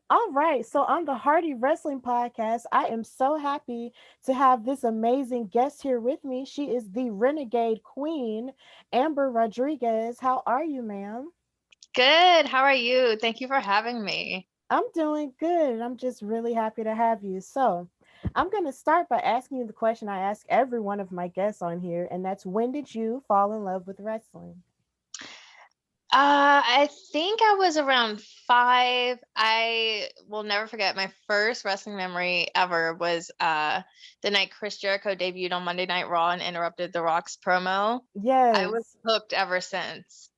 All right. So on the Hardy Wrestling Podcast, I am so happy to have this amazing guest here with me. She is the Renegade Queen, Amber Rodriguez. How are you, ma'am? Good. How are you? Thank you for having me. I'm doing good. I'm just really happy to have you. So, I'm going to start by asking you the question I ask every one of my guests on here, and that's when did you fall in love with wrestling? I think I was around 5. I will never forget my first wrestling memory ever was the night Chris Jericho debuted on Monday Night Raw and interrupted The Rock's promo. I was Yes. hooked ever since.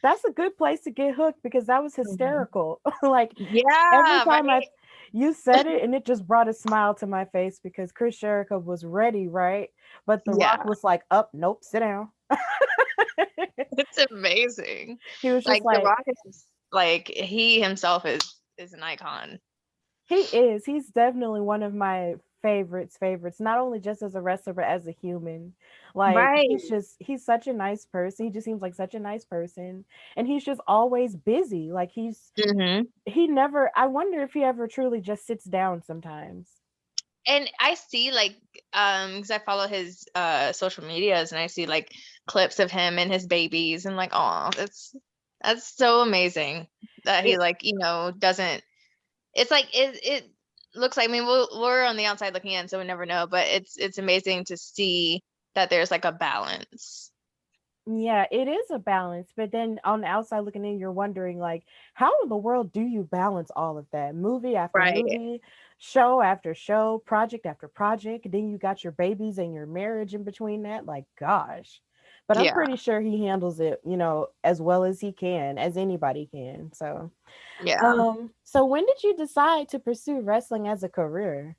That's a good place to get hooked because that was Mhm. hysterical. Like every Yeah, time right? you said it and it just brought a smile to my face because Chris Jericho was ready, right? But The Rock Yeah, was like, "Up, nope, sit down." it's amazing. He was just Like The like, Rock is just, like he himself is an icon. he is. He's definitely one of my favorites, not only just as a wrestler, but as a human. Like, Right. he's such a nice person. He just seems like such a nice person. And he's just always busy. Like, Mhm. he never, I wonder if he ever truly just sits down sometimes. And I see like because I follow his social medias and I see like clips of him and his babies and like oh that's so amazing that he It, like doesn't it's like it looks like I mean we're on the outside looking in so we never know but it's amazing to see that there's like a balance. yeah, it is a balance. But then on the outside looking in, you're wondering, like, how in the world do you balance all of that? Movie after Right. movie, show after show, project after project. Then you got your babies and your marriage in between that. Like, gosh. But I'm Yeah. pretty sure he handles it, as well as he can, as anybody can. So, Yeah. so when did you decide to pursue wrestling as a career?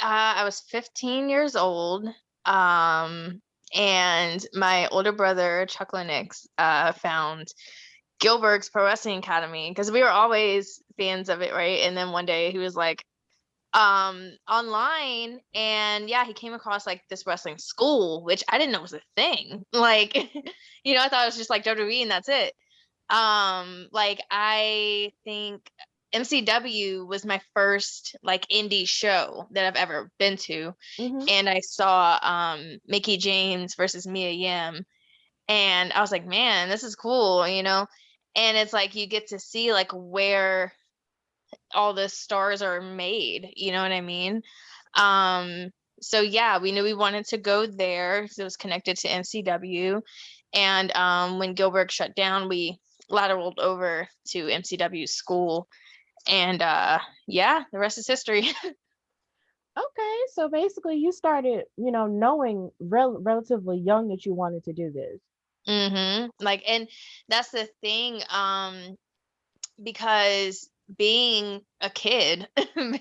I was 15 years old. Um, and my older brother, Chuck Lennox, found Gilbert's Pro Wrestling Academy because we were always fans of it, right? And then one day he was like, online, and yeah, he came across like this wrestling school, which I didn't know was a thing. Like, I thought it was just like WWE and that's it. Like I think MCW was my first like indie show that I've ever been to. Mm-hmm. And I saw Mickey James versus Mia Yim and I was like, man, this is cool. And it's like you get to see like where all the stars are made, you know what I mean? Um, so yeah, we knew we wanted to go there because it was connected to MCW. And when Gilbert shut down, we lateraled over to MCW school. And yeah, the rest is history. Okay, so basically you started, knowing relatively young that you wanted to do this. Like, and that's the thing, because being a kid,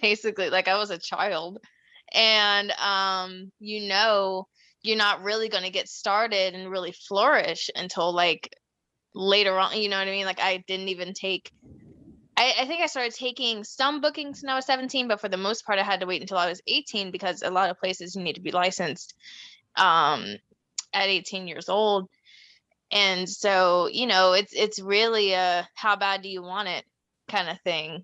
basically, like I was a child, and you're not really going to get started and really flourish until like later on, you know what I mean? Like I didn't even take I think I started taking some bookings when I was 17, but for the most part I had to wait until I was 18 because a lot of places you need to be licensed um at 18 years old. And so, it's really a how bad do you want it kind of thing.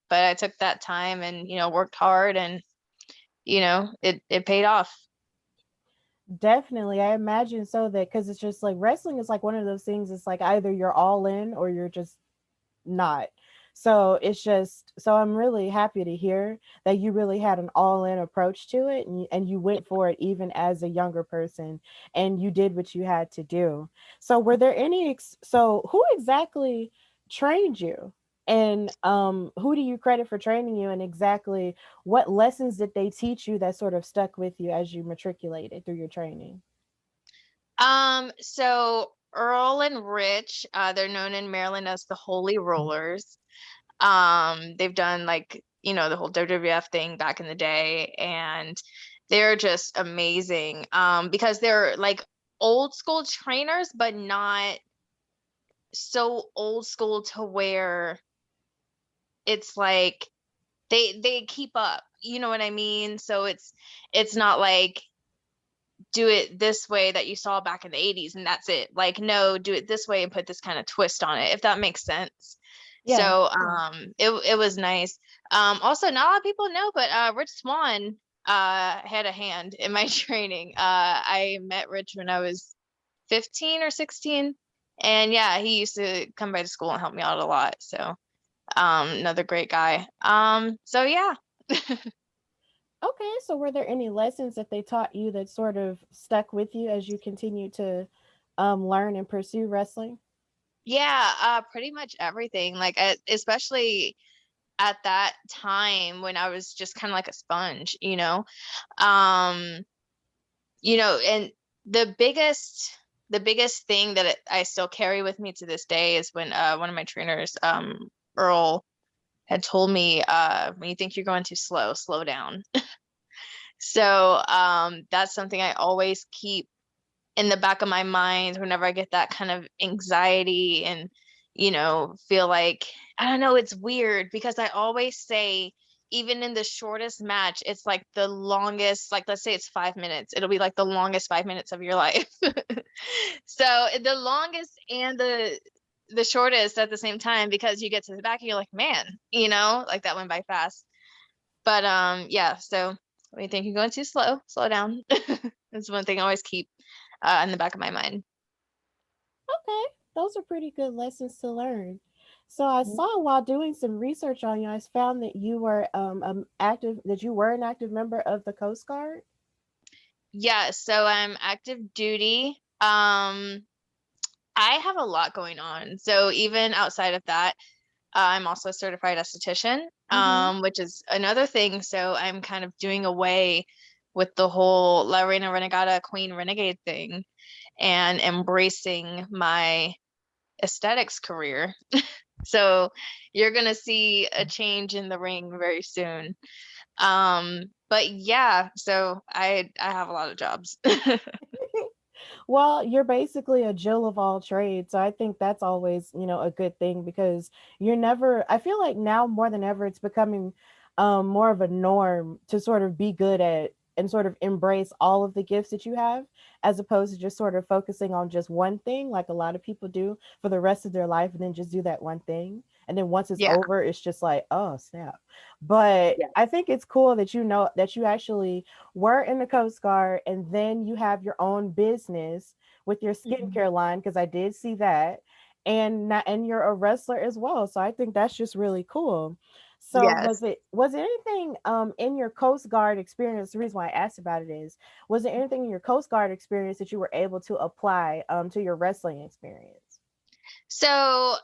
But I took that time and, worked hard and, it paid off. Definitely, I imagine so that because it's just like wrestling is like one of those things. It's like either you're all in or you're just not. So it's just so I'm really happy to hear that you really had an all-in approach to it and you went for it even as a younger person and you did what you had to do. So were there any so who exactly trained you? And who do you credit for training you and exactly what lessons did they teach you that sort of stuck with you as you matriculated through your training? So Earl and Rich, they're known in Maryland as the Holy Rollers. They've done like, the whole WWF thing back in the day, and they're just amazing. Because they're like old school trainers, but not so old school to where it's like they keep up. You know what I mean? So it's not like do it this way that you saw back in the 80s and that's it. Like no, do it this way and put this kind of twist on it, if that makes sense. Yeah. So it was nice. Also not a lot of people know, but Rich Swan had a hand in my training. I met Rich when I was 15 or 16. And yeah, he used to come by to school and help me out a lot. So another great guy. So yeah. Okay, so were there any lessons that they taught you that sort of stuck with you as you continue to learn and pursue wrestling? Yeah, pretty much everything. Like especially at that time when I was just kind of like a sponge, you know. Um, and the biggest the biggest thing that I still carry with me to this day is when one of my trainers, Earl, had told me, when you think you're going too slow, slow down. So that's something I always keep in the back of my mind whenever I get that kind of anxiety and, feel like, I don't know, it's weird because I always say, even in the shortest match, it's like the longest, like let's say it's 5 minutes, it'll be like the longest 5 minutes of your life. So the longest and the shortest at the same time, because you get to the back and you're like, man, like that went by fast. But yeah, so when you think you're going too slow, slow down. That's one thing I always keep in the back of my mind. Okay, those are pretty good lessons to learn. So I saw while doing some research on you, I found that you were that you were an active member of the Coast Guard. Yeah, so I'm active duty. I have a lot going on. So even outside of that, I'm also a certified esthetician, Mm-hmm. which is another thing. So I'm kind of doing away with the whole La Reina Renegada Queen Renegade thing and embracing my aesthetics career. So you're gonna see a change in the ring very soon. But yeah, so I have a lot of jobs. Well, you're basically a Jill of all trades. So I think that's always, a good thing because you're never, I feel like now more than ever, it's becoming more of a norm to sort of be good at and sort of embrace all of the gifts that you have, as opposed to just sort of focusing on just one thing, like a lot of people do for the rest of their life, and then just do that one thing. And then once it's Yeah. over, it's just like, oh, snap. But Yeah. I think it's cool that you know that you actually were in the Coast Guard and then you have your own business with your Mhm. skincare line because I did see that. And you're a wrestler as well. So I think that's just really cool. So Yes. was it anything in your Coast Guard experience? The reason why I asked about it is, was there anything in your Coast Guard experience that you were able to apply to your wrestling experience? So,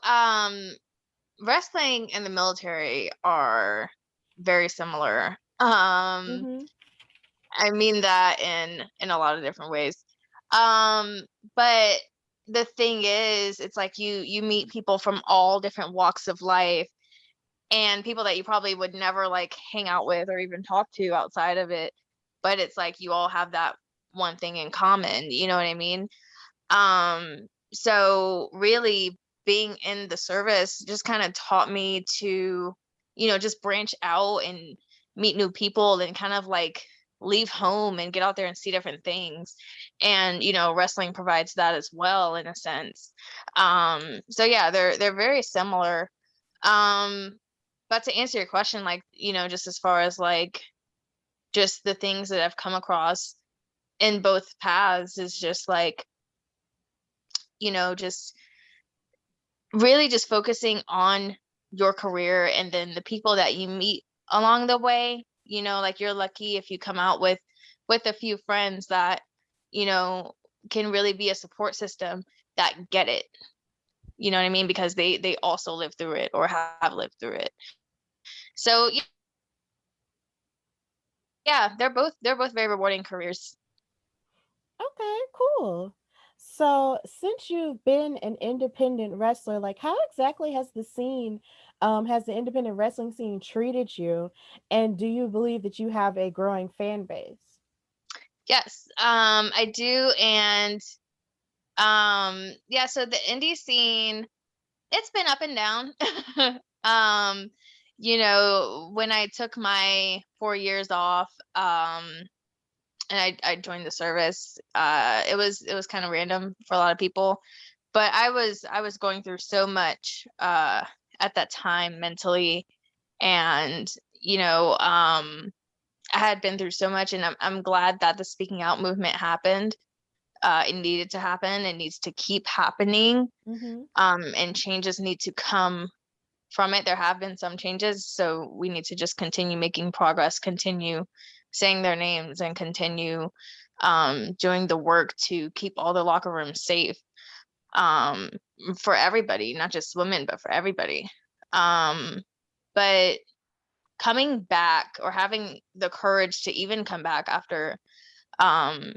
wrestling and the military are very similar. Mm-hmm. I mean that in a lot of different ways. But the thing is, it's like you meet people from all different walks of life and people that you probably would never like hang out with or even talk to outside of it. But it's like you all have that one thing in common, you know what I mean? So really being in the service just kind of taught me to, just branch out and meet new people and kind of like leave home and get out there and see different things. And, wrestling provides that as well in a sense. So yeah, they're very similar. Um, but to answer your question, like, just as far as like just the things that I've come across in both paths is just like, just really just focusing on your career and then the people that you meet along the way, like you're lucky if you come out with a few friends that, you know, can really be a support system that get it. You know what I mean? Because they also live through it or have lived through it. So yeah, they're both very rewarding careers. Okay, cool. So, since you've been an independent wrestler, like how exactly has the independent wrestling scene treated you? And do you believe that you have a growing fan base? Yes, I do. And yeah, so the indie scene, it's been up and down. um, when I took my 4 years off, and I joined the service, it was kind of random for a lot of people, but I was going through so much at that time mentally. And, I had been through so much, and I'm glad that the speaking out movement happened. It needed to happen. It needs to keep happening. Mm-hmm. And changes need to come from it. There have been some changes, so we need to just continue making progress, continue saying their names, and continue doing the work to keep all the locker rooms safe, um, for everybody, not just women, but for everybody. But coming back, or having the courage to even come back after um,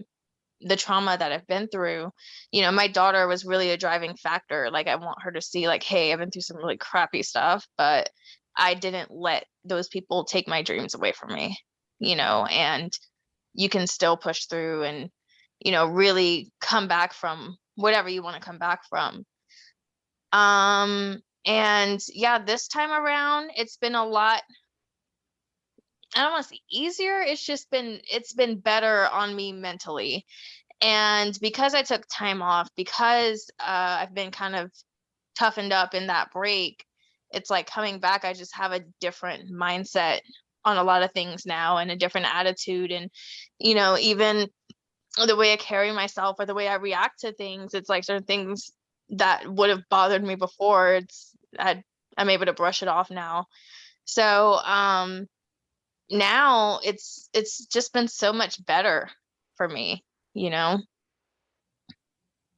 the trauma that I've been through, my daughter was really a driving factor. Like, I want her to see, like, hey, I've been through some really crappy stuff, but I didn't let those people take my dreams away from me, and you can still push through and, really come back from whatever you want to come back from. And yeah, this time around, it's been a lot. I don't want to say easier. It's been better on me mentally. And because I took time off, because I've been kind of toughened up in that break, it's like coming back, I just have a different mindset on a lot of things now, and a different attitude. And, even the way I carry myself, or the way I react to things, it's like certain things that would have bothered me before, I'm able to brush it off now. So now it's just been so much better for me, you know?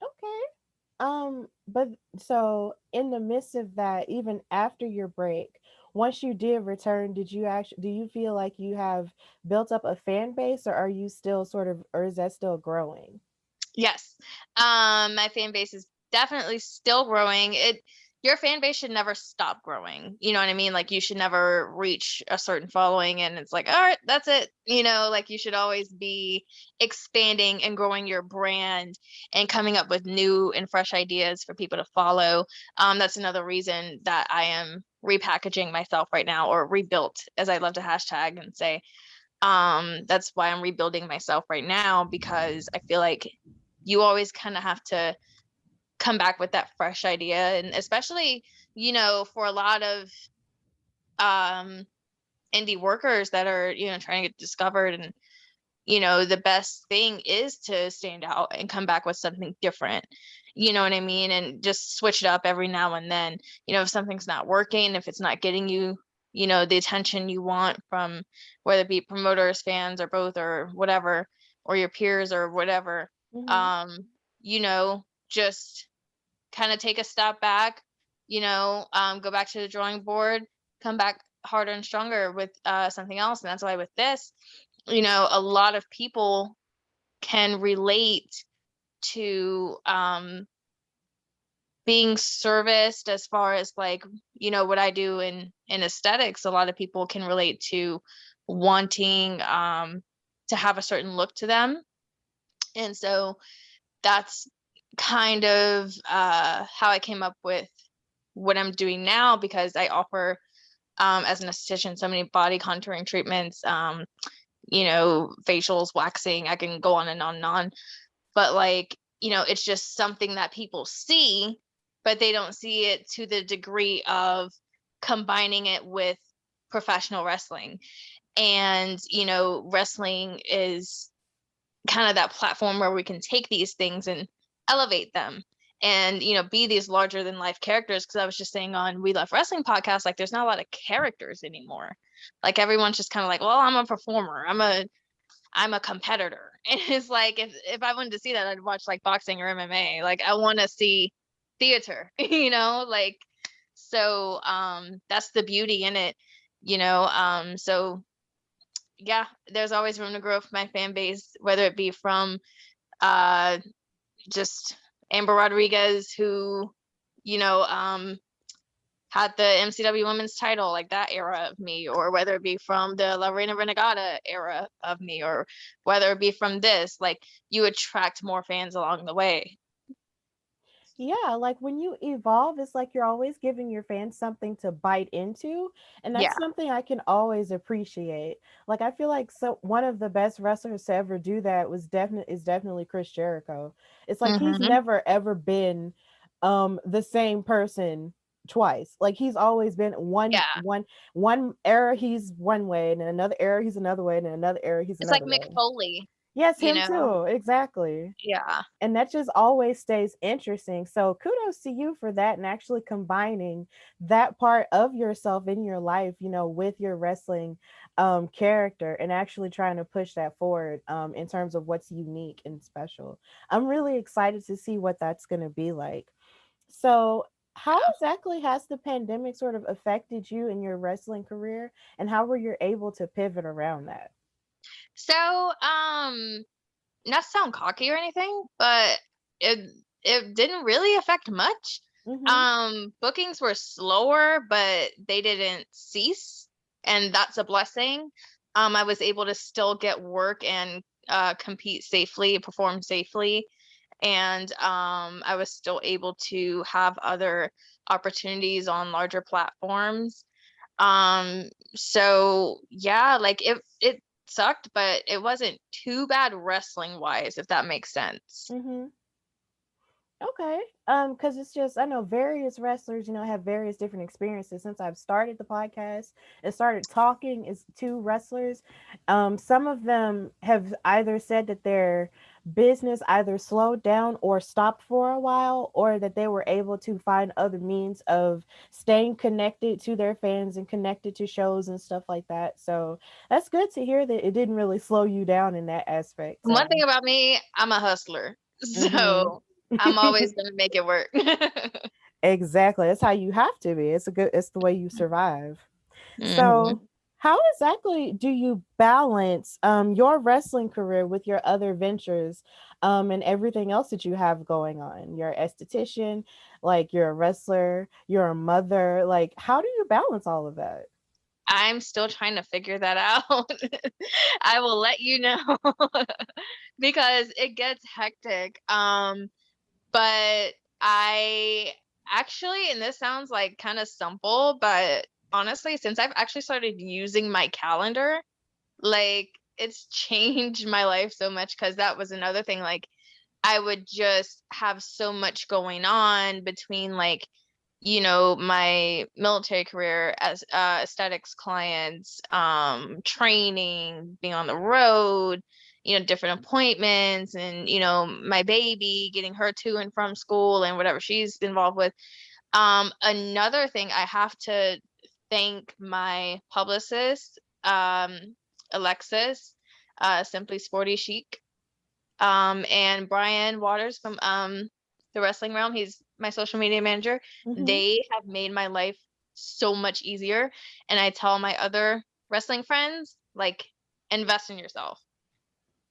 Okay. But so in the midst of that, even after your break, once you did return, did you actually do you feel like you have built up a fan base, or are you still sort of, or is that still growing? Yes. My fan base is definitely still growing. Your fan base should never stop growing. You know what I mean? Like, you should never reach a certain following and it's like, all right, that's it. Like, you should always be expanding and growing your brand, and coming up with new and fresh ideas for people to follow. That's another reason that I am repackaging myself right now, or rebuilt, as I love to hashtag and say. That's why I'm rebuilding myself right now, because I feel like you always kind of have to come back with that fresh idea. And especially, for a lot of um indie workers that are, trying to get discovered, and the best thing is to stand out and come back with something different. You know what I mean? And just switch it up every now and then. If something's not working, if it's not getting you, the attention you want from, whether it be promoters, fans, or both, or whatever, or your peers, or whatever, Mm-hmm. um, just kind of take a step back, go back to the drawing board, come back harder and stronger with something else. And that's why with this, a lot of people can relate to being serviced, as far as, like, what I do in aesthetics. A lot of people can relate to wanting to have a certain look to them. And so that's kind of how I came up with what I'm doing now, because I offer, as an esthetician, so many body contouring treatments, facials, waxing. I can go on and on and on. But, like, it's just something that people see, but they don't see it to the degree of combining it with professional wrestling. And, wrestling is kind of that platform where we can take these things and elevate them, and, be these larger than life characters. Because I was just saying on We Love Wrestling podcast, like, there's not a lot of characters anymore. Like, everyone's just kind of like, well, I'm a performer, I'm a competitor. And it's like, if I wanted to see that, I'd watch, like, boxing or MMA. Like, I want to see theater, like. So that's the beauty in it, so yeah, there's always room to grow for my fan base, whether it be from uh just Amber Rodriguez, who, you know, um had the MCW women's title, like that era of me, or whether it be from the La Reina Renegada era of me, or whether it be from this, like, you attract more fans along the way. Yeah, like when you evolve, it's like you're always giving your fans something to bite into, and Yeah. that's something I can always appreciate. Like I feel like so one of the best wrestlers to ever do that is definitely Chris Jericho. It's like he's Hmm. never ever been the same person twice. Like he's always been Yeah. one era he's one way, and in another era he's another way, and in another era he's It's like another Mick way. Foley, Yes, you him know? too. Exactly. Yeah. And that just always stays interesting. So kudos to you for that and actually combining that part of yourself in your life, with your wrestling character and actually trying to push that forward in terms of what's unique and special. I'm really excited to see what that's going to be like. So, how exactly has the pandemic sort of affected you in your wrestling career, and how were you able to pivot around that? So, not to sound cocky or anything, but it it didn't really affect much. Mhm. Bookings were slower, but they didn't cease, and that's a blessing. I was able to still get work and compete safely, perform safely, and I was still able to have other opportunities on larger platforms. Um, so yeah, like it sucked, but it wasn't too bad wrestling wise, if that makes sense. Mhm. Okay. Because it's just I know various wrestlers, have various different experiences. Since I've started the podcast and started talking is to wrestlers, some of them have either said that their business either slowed down or stopped for a while, or that they were able to find other means of staying connected to their fans and connected to shows and stuff like that. So that's good to hear that it didn't really slow you down in that aspect. So. One thing about me, I'm a hustler. Mhm. So I'm always gonna make it work. Exactly. That's how you have to be. It's the way you survive. So, Mhm. how exactly do you balance your wrestling career with your other ventures and everything else that you have going on? You're an esthetician, like you're a wrestler, you're a mother. Like, how do you balance all of that? I'm still trying to figure that out. I will let you know because it gets hectic. But I actually, and this sounds like kind of simple, but honestly, since I've actually started using my calendar, like it's changed my life so much because that was another thing. Like I would just have so much going on between like, my military career as aesthetics clients, training, being on the road, different appointments, and my baby, getting her to and from school and whatever she's involved with. Another thing I have to thank my publicist, Alexis, Simply Sporty Chic, and Brian Waters from the wrestling realm. He's my social media manager. Mm-hmm. They have made my life so much easier. And I tell my other wrestling friends, like, invest in yourself.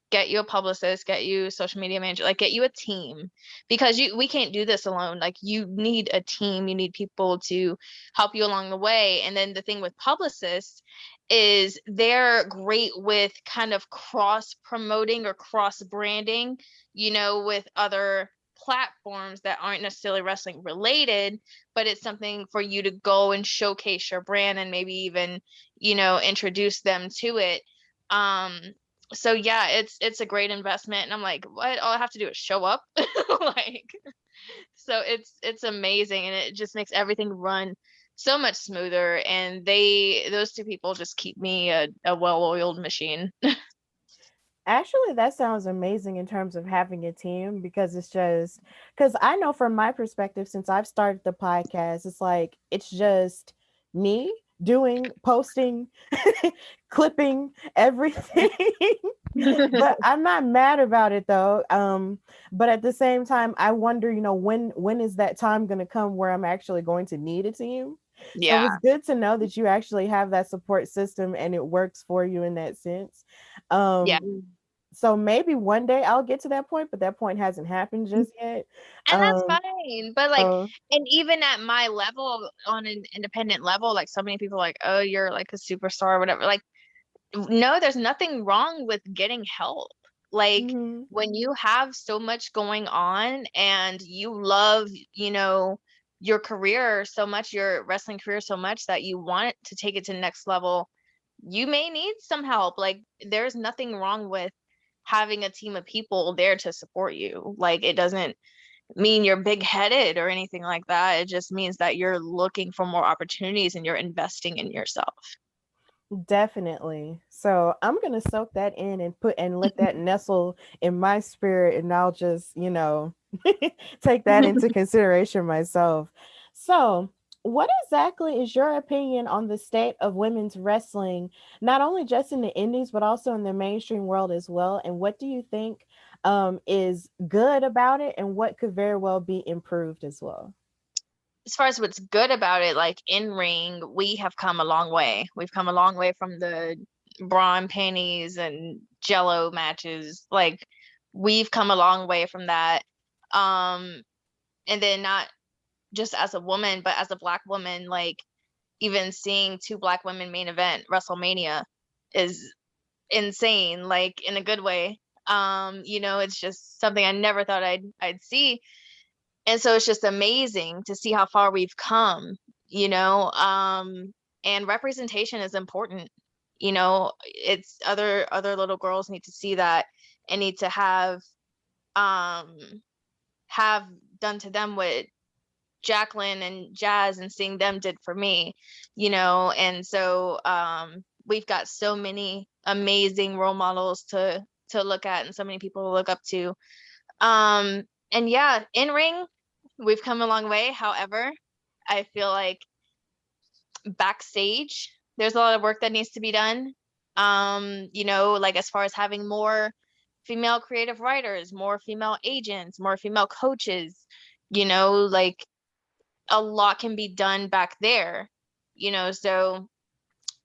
Get you a publicist, get you a social media manager, like get you a team, because we can't do this alone. Like you need a team, you need people to help you along the way. And then the thing with publicists is they're great with kind of cross promoting or cross branding, with other platforms that aren't necessarily wrestling related, but it's something for you to go and showcase your brand and maybe even, introduce them to it. um so yeah, it's a great investment, and I'm like, what? All I have to do is show up. Like, so it's amazing, and it just makes everything run so much smoother, and those two people just keep me a well-oiled machine. Actually, that sounds amazing in terms of having a team because it's just because I know from my perspective, since I've started the podcast, it's like it's just me doing, posting, clipping, everything. But I'm not mad about it though. But at the same time, I wonder, when is that time going to come where I'm actually going to need a team? So Yeah. it's good to know that you actually have that support system and it works for you in that sense. Yeah. So maybe one day I'll get to that point, but that point hasn't happened just yet. And that's Um, fine. But like, so and even at my level, on an independent level, like so many people are like, oh, you're like a superstar or whatever. Like, no, there's nothing wrong with getting help. Like mhm. when you have so much going on and you love, your career so much, your wrestling career so much that you want to take it to the next level, you may need some help. Like there's nothing wrong with having a team of people there to support you. Like it doesn't mean you're big-headed or anything like that. It just means that you're looking for more opportunities and you're investing in yourself. Definitely. So I'm gonna soak that in and put and let that nestle in my spirit, and I'll just, take that into consideration myself. So, what exactly is your opinion on the state of women's wrestling, not only just in the indies, but also in the mainstream world as well? And what do you think is good about it, and what could very well be improved as well? As far as what's good about it, like in ring, we have come a long way. We've come a long way from the bra and panties and jello matches. Like we've come a long way from that. Um, and then not just as a woman, but as a Black woman, like even seeing two Black women main event WrestleMania is insane, like in a good way. It's just something I never thought I'd see. And so it's just amazing to see how far we've come, you know. And representation is important. It's other little girls need to see that and need to um have done to them what Jacqueline and Jazz and seeing them did for me, and so we've got so many amazing role models to look at and so many people to look up to. And yeah, in ring, we've come a long way. However, I feel like backstage, there's a lot of work that needs to be done. Like as far as having more female creative writers, more female agents, more female coaches, like a lot can be done back there, so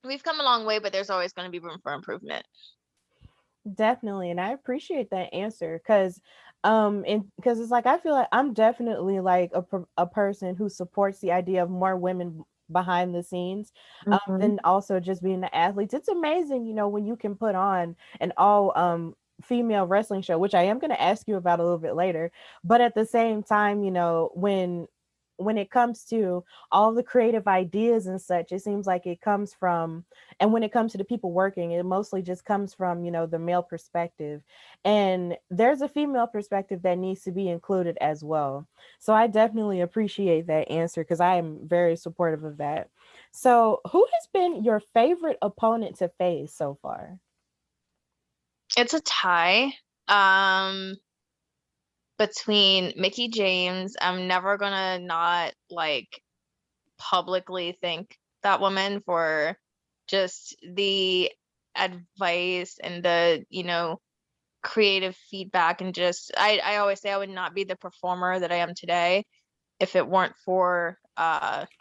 we've come a long way, but there's always going to be room for improvement. Definitely, and I appreciate that answer because and because it's like I feel like I'm definitely like a person who supports the idea of more women behind the scenes, Mm-hmm. than also just being the athletes. It's amazing, when you can put on an all female wrestling show, which I am going to ask you about a little bit later. But at the same time, when it comes to all the creative ideas and such, it seems like it comes from, and when it comes to the people working, it mostly just comes from, the male perspective. And there's a female perspective that needs to be included as well. So I definitely appreciate that answer because I am very supportive of that. So who has been your favorite opponent to face so far? It's a tie between Mickey James. I'm never gonna not like publicly thank that woman for just the advice and the creative feedback, and just I always say I would not be the performer that I am today if it weren't for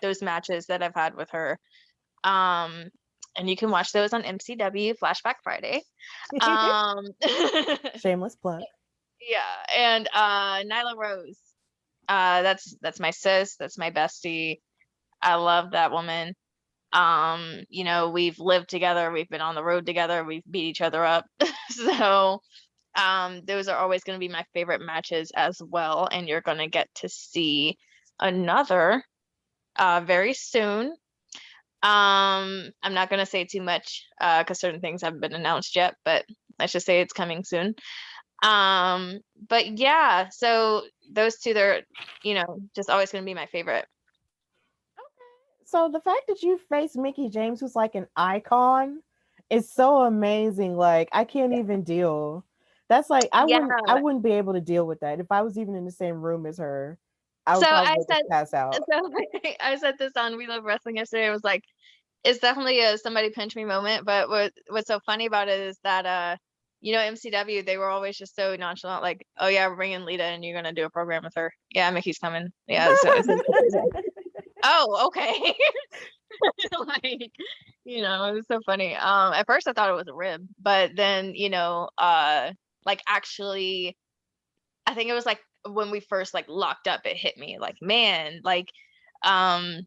those matches that I've had with her. um and you can watch those on MCW Flashback Friday. um Shameless plug. yeah, and Nyla Rose, that's my sis, that's my bestie. I love that woman. We've lived together, we've been on the road together, we've beat each other up. So those are always going to be my favorite matches as well, and you're going to get to see another very soon. I'm not going to say too much because certain things haven't been announced yet, but let's just say it's coming soon. But yeah, so those two, they're just always going to be my favorite. So the fact that you faced Mickey James, who's like an icon, is so amazing. Like I can't even deal. That's like Yeah. I wouldn't be able to deal with that. If I was even in the same room as her, I So would I probably said, just pass out. so I said this on We Love Wrestling yesterday. I was like, it's definitely a somebody pinch me moment. But what's so funny about it is that MCW, they were always just so nonchalant, like, oh yeah, we're bringing Lita and you're gonna do a program with her. Yeah, Mickey's coming. Yeah, oh, okay. Like, it was so funny. At first I thought it was a rib, but then like actually, I think it was like when we first like locked up, it hit me like, man, like um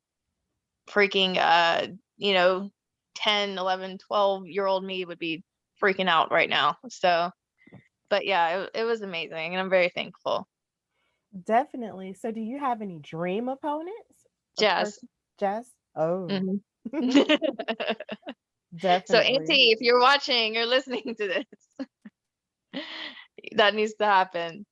freaking 10, 11, 12-year-old me would be freaking out right now. So, but yeah, it was amazing and I'm very thankful. Definitely. So do you have any dream opponents? A Jazz. person? Jess? Oh. Hmm. So Definitely. Auntie, if you're watching or listening to this, that needs to happen.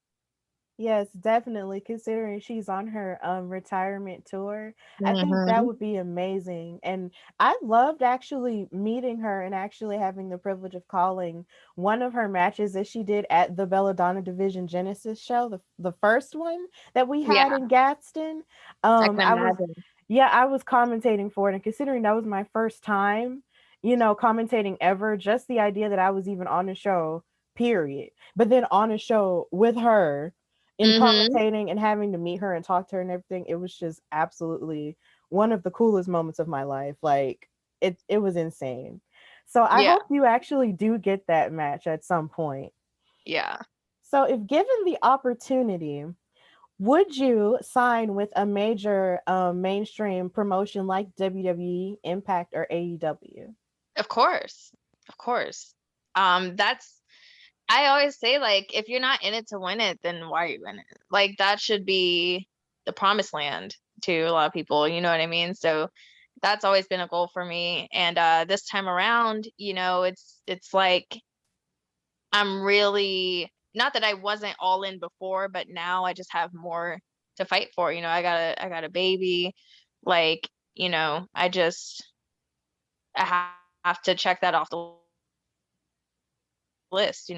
Yes, definitely. Considering she's on her retirement tour, I think that Mm-hmm. would be amazing. And I loved actually meeting her and actually having the privilege of calling one of her matches that she did at the Belladonna Division Genesis show, the first one that we had Yeah, in Gadsden. I can I was imagine. Yeah, I was commentating for it, and considering that was my first time, commentating ever, just the idea that I was even on the show, period. But then on a show with her in Mm-hmm. commentating and having to meet her and talk to her and everything, it was just absolutely one of the coolest moments of my life. Like it was insane. So I Yeah, hope you actually do get that match at some point. yeah. So if given the opportunity, would you sign with a major mainstream promotion like WWE, Impact, or AEW? Of course. Of course. That's I always say, like, if you're not in it to win it, then why are you in it? Like, that should be the promised land to a lot of people, you know what I mean? So that's always been a goal for me. And this time around, it's like I'm really, not that I wasn't all in before, but now I just have more to fight for. I got a baby. Like, I have to check that off the list.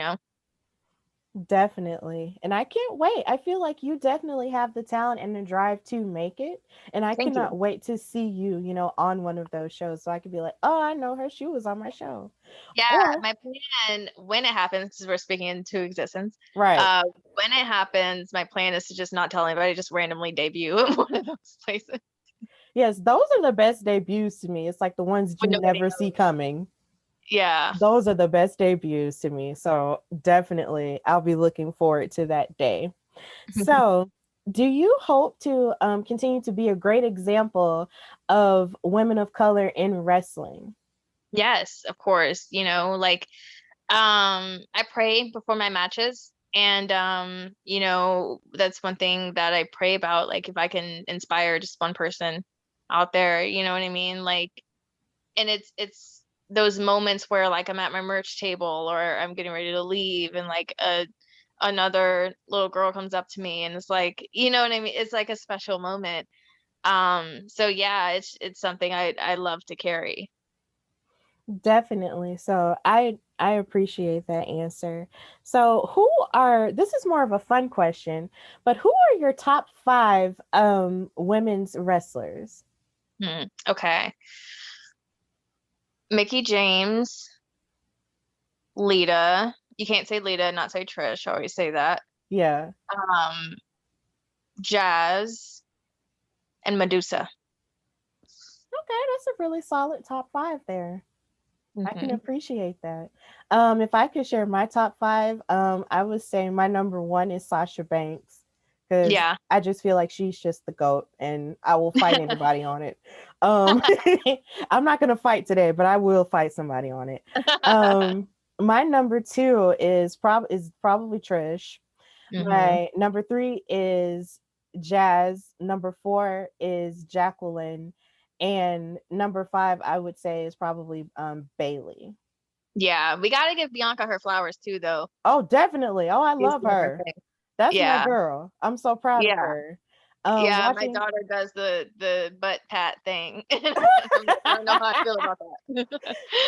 Definitely. And I can't wait. I feel like you definitely have the talent and the drive to make it. And I Thank cannot you. wait to see you, on one of those shows so I could be like, oh, I know her. She was on my show. Yeah, Or, my plan when it happens, because we're speaking into existence, right. uh, when it happens, my plan is to just not tell anybody, just randomly debut in one of those places Yes, those are the best debuts to me. It's like the ones that when you nobody never see knows. coming. Yeah. Those are the best debuts to me. So definitely, I'll be looking forward to that day. So, do you hope to continue to be a great example of women of color in wrestling? Yes, of course. Like, I pray before my matches, and that's one thing that I pray about. Like, if I can inspire just one person out there, you know what I mean? Like, and it's those moments where, like, I'm at my merch table or I'm getting ready to leave, and like another little girl comes up to me and it's like, you know what I mean? It's like a special moment. So yeah, it's something I love to carry. Definitely. So, I appreciate that answer. So, who are this is more of a fun question, but who are your top 5 women's wrestlers? Okay. Mickey James, Lita. You can't say Lita, not say Trish. I always say that. Yeah. Um, Jazz and Medusa. Okay, that's a really solid top 5 there. I can Hmm. appreciate that. If I could share my top 5, I would say my number 1 is Sasha Banks because Yeah. I just feel like she's just the goat, and I will fight anybody on it. Um, I'm not gonna fight today, but I will fight somebody on it. Um, my number 2 is probably Trish. Hmm. My number 3 is Jazz. Number 4 is Jacqueline. And number 5, I would say, is probably Bailey. Yeah, we gotta give Bianca her flowers too, though. Oh, definitely. Oh, I She's love doing her her. thing. That's my Yeah, girl. I'm so proud of yeah, her. yeah. My Watching daughter does the butt pat thing, and I'm like, I don't know how I feel about that.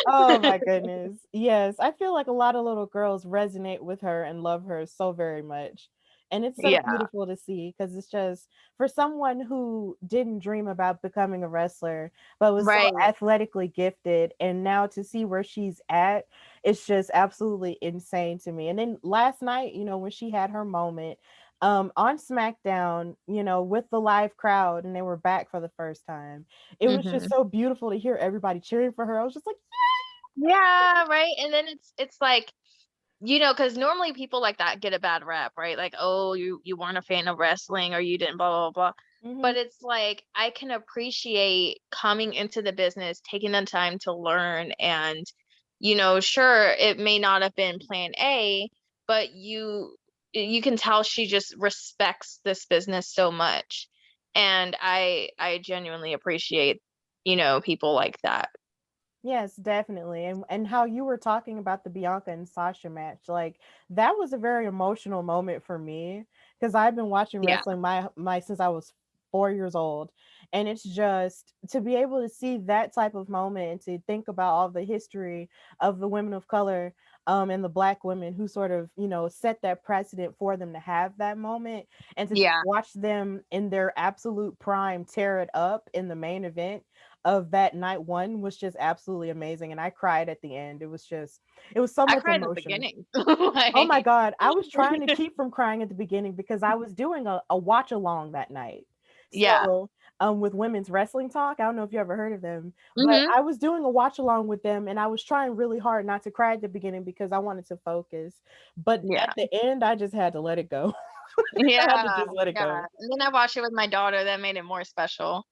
Oh my goodness. Yes, I feel like a lot of little girls resonate with her and love her so very much. And it's so Yeah, beautiful to see because it's just for someone who didn't dream about becoming a wrestler, but was so right. athletically gifted. And now to see where she's at, it's just absolutely insane to me. And then last night, when she had her moment on SmackDown, with the live crowd and they were back for the first time, it was just Hmm. so beautiful to hear everybody cheering for her. I was just like, Yeah, right. And then it's like, because normally people like that get a bad rap, right? Like, oh, you weren't a fan of wrestling, or you didn't, blah blah blah. mhm. But it's like, I can appreciate coming into the business, taking the time to learn, and sure, it may not have been plan A, but you can tell she just respects this business so much, and I genuinely appreciate people like that. Yes, definitely. And how you were talking about the Bianca and Sasha match, like that was a very emotional moment for me because I've been watching Yeah. wrestling my since I was 4 years old. And it's just to be able to see that type of moment and to think about all the history of the women of color, and the black women who sort of, set that precedent for them to have that moment, and to just Yeah. watch them in their absolute prime tear it up in the main event of that night one was just absolutely amazing. And I cried at the end. It was so I much cried at the emotion. beginning. Oh my Like, God. I was trying to keep from crying at the beginning because I was doing a watch along that night. yeah. So, with Women's Wrestling Talk, I don't know if you ever heard of them, but Hmm. I was doing a watch along with them and I was trying really hard not to cry at the beginning because I wanted to focus. But at Yeah. the end, I just had to let it go. I had to Yeah. just let it Yeah. go. And then I watched it with my daughter. That made it more special.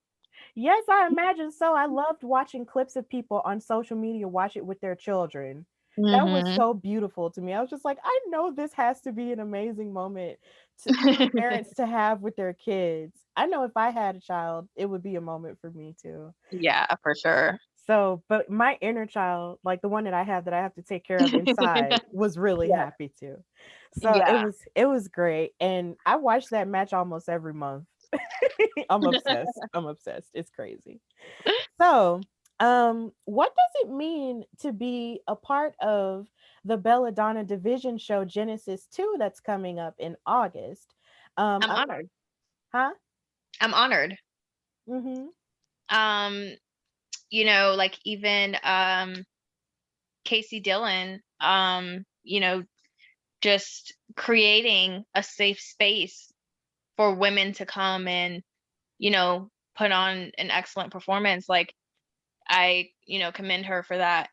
Yes, I imagine so. I loved watching clips of people on social media watch it with their children. That was Hmm. so beautiful to me. I was just like, I know this has to be an amazing moment for parents to have with their kids. I know if I had a child, it would be a moment for me too. Yeah, for sure. So, but my inner child, like the one that I have to take care of inside, was really Yeah. happy too. So Yeah. it was great. And I watch that match almost every month. I'm obsessed. I'm obsessed. It's crazy. So, what does it mean to be a part of the Belladonna Division show Genesis 2 that's coming up in August? I'm I, honored. huh? I'm honored. Mm-hmm. Um, like even Casey Dillon, just creating a safe space for women to come and, put on an excellent performance. Like I, commend her for that.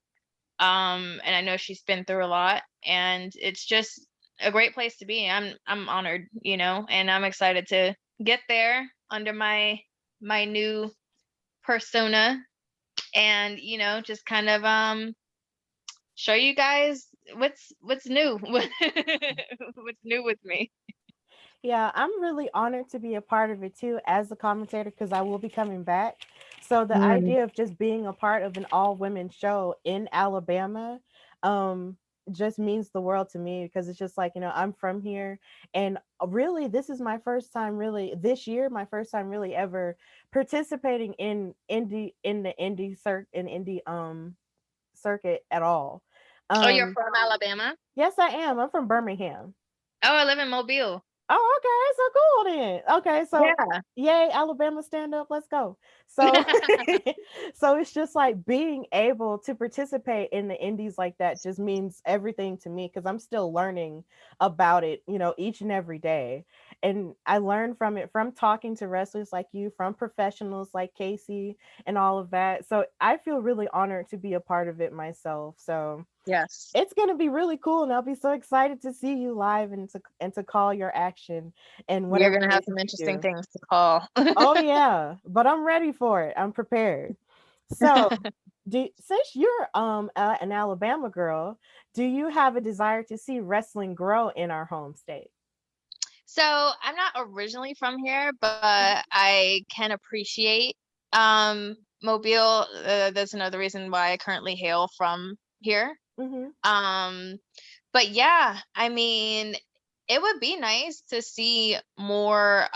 And I know she's been through a lot and it's just a great place to be. I'm honored, and I'm excited to get there under my new persona and, just kind of show you guys what's new. What's new with me. Yeah, I'm really honored to be a part of it too as a commentator because I will be coming back. So the Mm. idea of just being a part of an all women show in Alabama, um, just means the world to me because it's just like, I'm from here, and really this is my first time really this year, my first time really ever participating in the indie circuit at all. Oh, you're Um, from Alabama? yes, I am. I'm from Birmingham. Oh, I live in Mobile. Oh, okay. So cool then. Okay, so Yeah. yay, Alabama stand up. Let's go. So so it's just like being able to participate in the indies like that just means everything to me because I'm still learning about it, each and every day. And I learn from it from talking to wrestlers like you, from professionals like Casey and all of that. So I feel really honored to be a part of it myself. So Yes. it's gonna be really cool, and I'll be so excited to see you live and to call your action and You're whatever gonna it have is some that you interesting do. things to call. Oh yeah, but I'm ready for it. I'm prepared. So, since you're an Alabama girl, do you have a desire to see wrestling grow in our home state? So I'm not originally from here, Mhm. but I can appreciate Mobile. That's another reason why I currently hail from here. Mhm. Um, but yeah, I mean, it would be nice to see more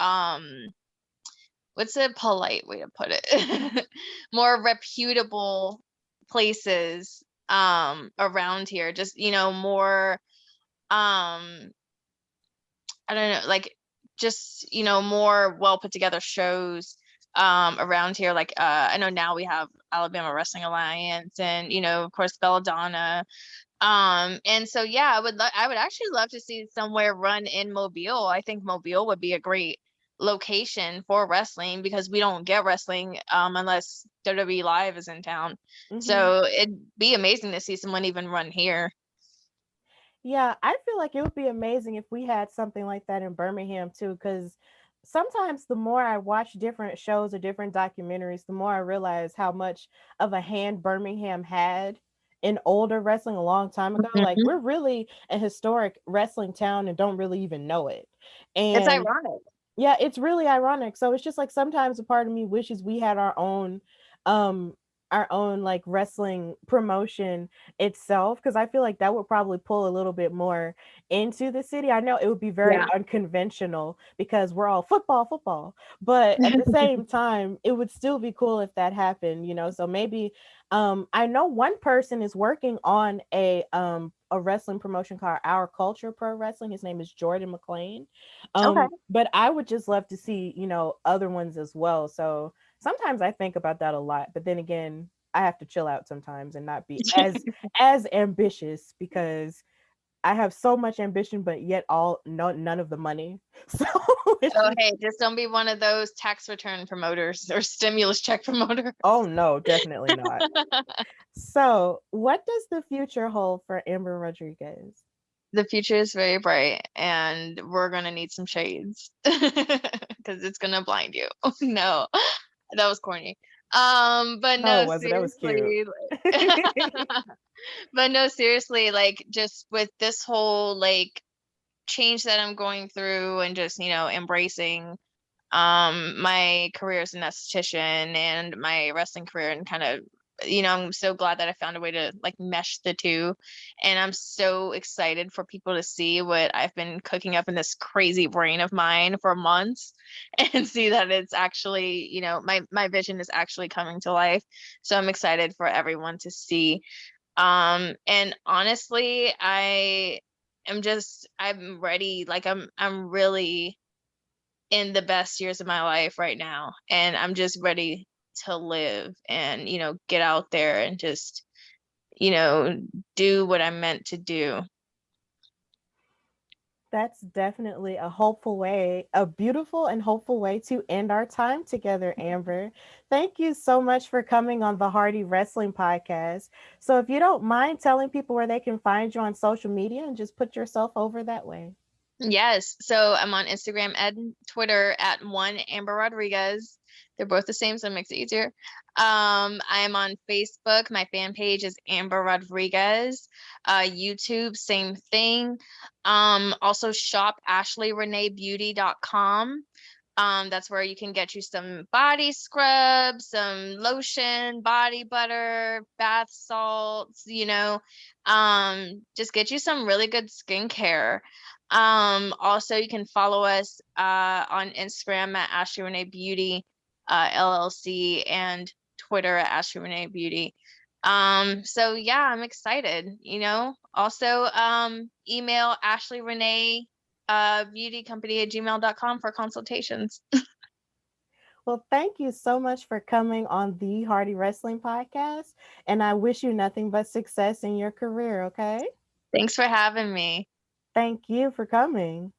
what's a polite way to put it? More reputable places around here. Just, more um I don't know, like just, more well put together shows around here. Like I know now we have Alabama Wrestling Alliance and, of course Belladonna. And so yeah, I would actually love to see somewhere run in Mobile. I think Mobile would be a great location for wrestling because we don't get wrestling unless WWE Live is in town. Mhm. So it'd be amazing to see someone even run here. Yeah, I feel like it would be amazing if we had something like that in Birmingham too, because sometimes the more I watch different shows or different documentaries, the more I realize how much of a hand Birmingham had in older wrestling a long time ago. Like Mhm. we're really a historic wrestling town and don't really even know it. It's And ironic. yeah, it's really ironic. So it's just like sometimes a part of me wishes we had our own um our own like wrestling promotion itself, because I feel like that would probably pull a little bit more into the city. I know it would be very Yeah. unconventional because we're all football, football, but at the same time, it would still be cool if that happened, you know. So maybe I know one person is working on a wrestling promotion called Our Culture Pro Wrestling. His name is Jordan McLean. Okay. But I would just love to see, you know, other ones as well. So sometimes I think about that a lot, but then again, I have to chill out sometimes and not be as ambitious because I have so much ambition, but yet all no none of the money. So it's Oh, just, hey, just don't be one of those tax return promoters or stimulus check promoters. oh no, definitely not. So what does the future hold for Amber Rodriguez? The future is very bright, and we're gonna need some shades because it's gonna blind you. No, that was corny. But No, it no, wasn't. That was cute. seriously, like, but no, seriously, like just with this whole like change that I'm going through and just, embracing my career as an esthetician and my wrestling career and kind of I'm so glad that I found a way to like mesh the two, and I'm so excited for people to see what I've been cooking up in this crazy brain of mine for months and see that it's actually, my vision is actually coming to life. So I'm excited for everyone to see. And honestly, I'm ready. Like I'm really in the best years of my life right now, and I'm just ready to live and, get out there and just, you know, do what I'm meant to do. That's definitely a hopeful way, a beautiful and hopeful way to end our time together, Amber. Thank you so much for coming on the Hardy Wrestling Podcast. So, if you don't mind telling people where they can find you on social media and just put yourself over that way. Yes. So I'm on Instagram and Twitter at one Amber Rodriguez. They're both the same, so it makes it easier. I'm on Facebook. My fan page is Amber Rodriguez. YouTube, same thing. Also shop ashleyreneebeauty.com. That's where you can get you some body scrub, some lotion, body butter, bath salts, just get you some really good skincare. Also you can follow us on Instagram at Ashley Renee Beauty LLC and Twitter at Ashley Renee Beauty. So yeah, I'm excited, Also email Ashley Renee beautycompany@gmail.com for consultations. Well, thank you so much for coming on the Hardy Wrestling Podcast. And I wish you nothing but success in your career, okay? Thanks for having me. Thank you for coming.